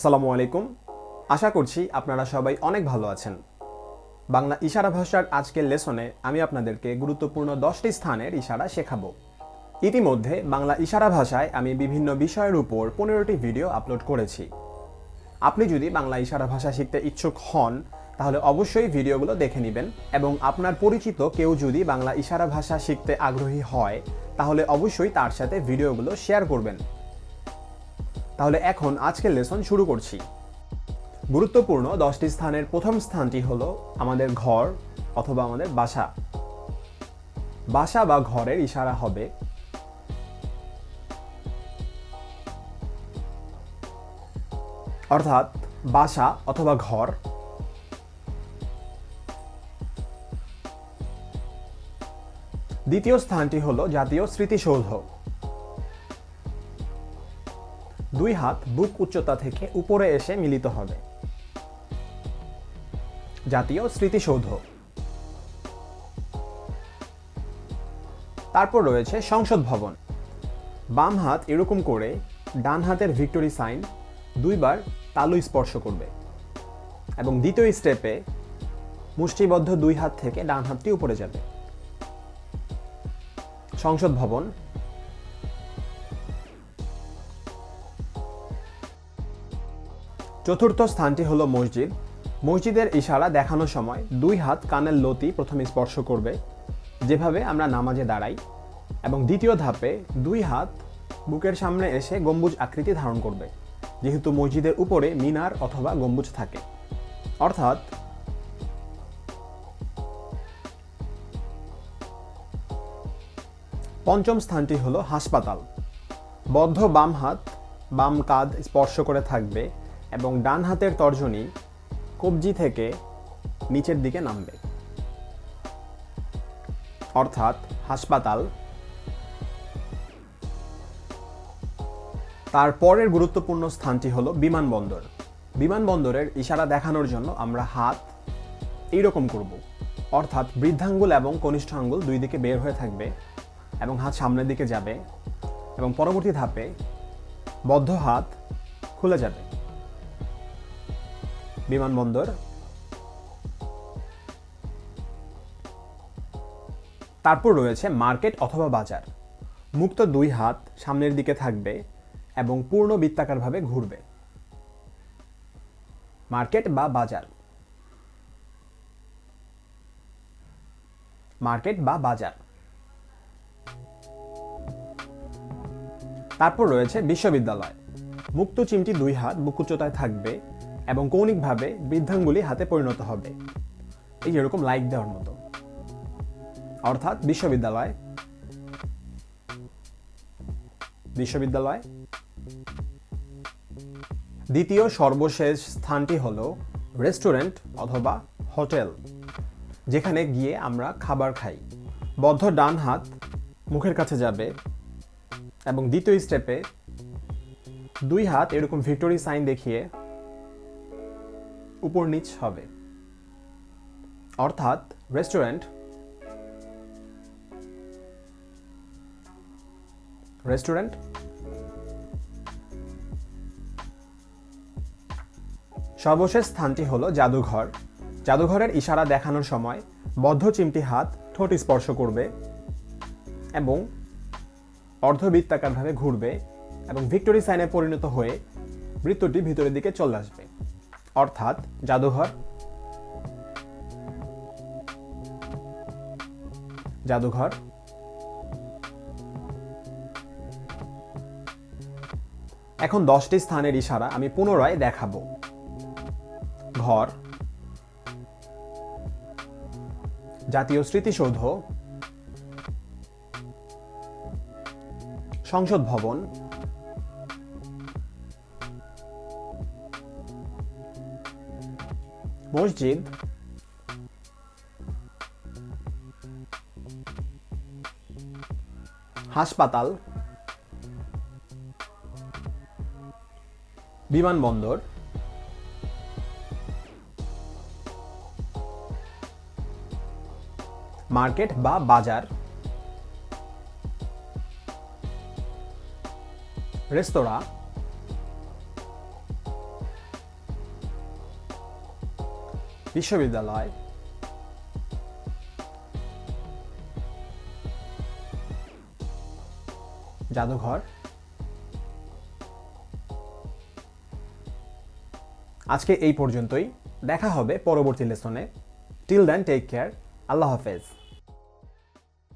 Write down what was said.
আসসালামু আলাইকুম। আশা করছি আপনারা সবাই অনেক ভালো আছেন। বাংলা ইশারা ভাষার আজকের লেসনে আমি আপনাদেরকে গুরুত্বপূর্ণ 10টি স্থানের ইশারা শেখাবো। ইতিমধ্যে বাংলা ইশারা ভাষায় আমি বিভিন্ন বিষয়ের উপর 15টি ভিডিও আপলোড করেছি। আপনি যদি বাংলা ইশারা ভাষা শিখতে ইচ্ছুক হন তাহলে অবশ্যই ভিডিওগুলো দেখে নেবেন এবং আপনার পরিচিত কেউ যদি বাংলা ইশারা ভাষা শিখতে আগ্রহী হয় তাহলে অবশ্যই তার সাথে ভিডিওগুলো শেয়ার করবেন। তাহলে এখন আজকের লেসন শুরু করছি। গুরুত্বপূর্ণ 10টি স্থানের প্রথম স্থানটি হলো আমাদের ঘর অথবা আমাদের বাসা। বাসা বা ঘরের ইশারা হবে অর্থাৎ বাসা অথবা ঘর। দ্বিতীয় স্থানটি হলো জাতীয় স্মৃতিসৌধ। দুই হাত বুক উচ্চতা থেকে উপরে এসে মিলিত হবে। জাতীয় স্মৃতিসৌধ। তারপর রয়েছে সংসদ ভবন। বাম হাত এরকম করে ডান হাতের ভিক্টোরি সাইন দুইবার তালু স্পর্শ করবে এবং দ্বিতীয় স্টেপে মুষ্টিবদ্ধ দুই হাত থেকে ডান হাতটি উপরে যাবে। সংসদ ভবন। চতুর্থ স্থানটি হলো মসজিদ। মসজিদের ইশারা দেখানোর সময় দুই হাত কানের লতি প্রথমে স্পর্শ করবে যেভাবে আমরা নামাজে দাঁড়াই এবং দ্বিতীয় ধাপে দুই হাত বুকের সামনে এসে গম্বুজ আকৃতি ধারণ করবে যেহেতু মসজিদের উপরে মিনার অথবা গম্বুজ থাকে। অর্থাৎ পঞ্চম স্থানটি হলো হাসপাতাল। বদ্ধ বাম হাত বাম কাঁধ স্পর্শ করে থাকবে এবং ডান হাতের তর্জনী কবজি থেকে নিচের দিকে নামবে অর্থাৎ হাসপাতাল। তার পরের গুরুত্বপূর্ণ স্থানটি হলো বিমানবন্দর। বিমানবন্দরের ইশারা দেখানোর জন্য আমরা হাত এইরকম করব অর্থাৎ বৃদ্ধাঙ্গুল এবং কনিষ্ঠ আঙ্গুল দুই দিকে বের হয়ে থাকবে এবং হাত সামনের দিকে যাবে এবং পরবর্তী ধাপে বদ্ধ হাত খুলে যাবে। বিমানবন্দর। তারপর রয়েছে মার্কেট অথবা বাজার। মুক্ত দুই হাত সামনের দিকে থাকবে এবং পূর্ণ বৃত্তাকারভাবে ঘুরবে। মার্কেট বা বাজার। মার্কেট বা বাজার। তারপর রয়েছে বিশ্ববিদ্যালয়। মুক্ত চিমটি দুই হাত বুক উচ্চতায় থাকবে এবং কৌণিকভাবে বৃদ্ধাঙ্গুলি হাতে পরিণত হবে এই যেরকম লাইক দেওয়ার মতো অর্থাৎ বিশ্ববিদ্যালয়। বিশ্ববিদ্যালয়। দ্বিতীয় সর্বশেষ স্থানটি হলো রেস্টুরেন্ট অথবা হোটেল যেখানে গিয়ে আমরা খাবার খাই। বদ্ধ ডান হাত মুখের কাছে যাবে এবং দ্বিতীয় স্টেপে দুই হাত এরকম ভিক্টোরি সাইন দেখিয়ে উপর নিচ হবে অর্থাৎ রেস্টুরেন্ট। রেস্টুরেন্ট। সর্বশেষ স্থানটি হলো জাদুঘর। জাদুঘরের ইশারা দেখানোর সময় বদ্ধ চিমটি হাত ঠোঁট স্পর্শ করবে এবং অর্ধবৃত্তাকারভাবে ঘুরবে এবং ভিক্টোরি সাইনে পরিণত হয়ে বৃত্তটি ভিতরের দিকে চলে আসবে অর্থাৎ জাদুঘর। জাদুঘর। এখন 10টি স্থানের ইশারা আমি পুনরায় দেখাবো। ঘর, জাতীয় স্মৃতিসৌধ, সংসদ ভবন, মসজিদ, হাসপাতাল, বিমানবন্দর, মার্কেট বা বাজার, রেস্তোরাঁ, বিশ্ববিদ্যালয়, জাদুঘর। আজকে এই পর্যন্তই। দেখা হবে পরবর্তী লেসনে। Till then take care. আল্লাহ হাফেজ।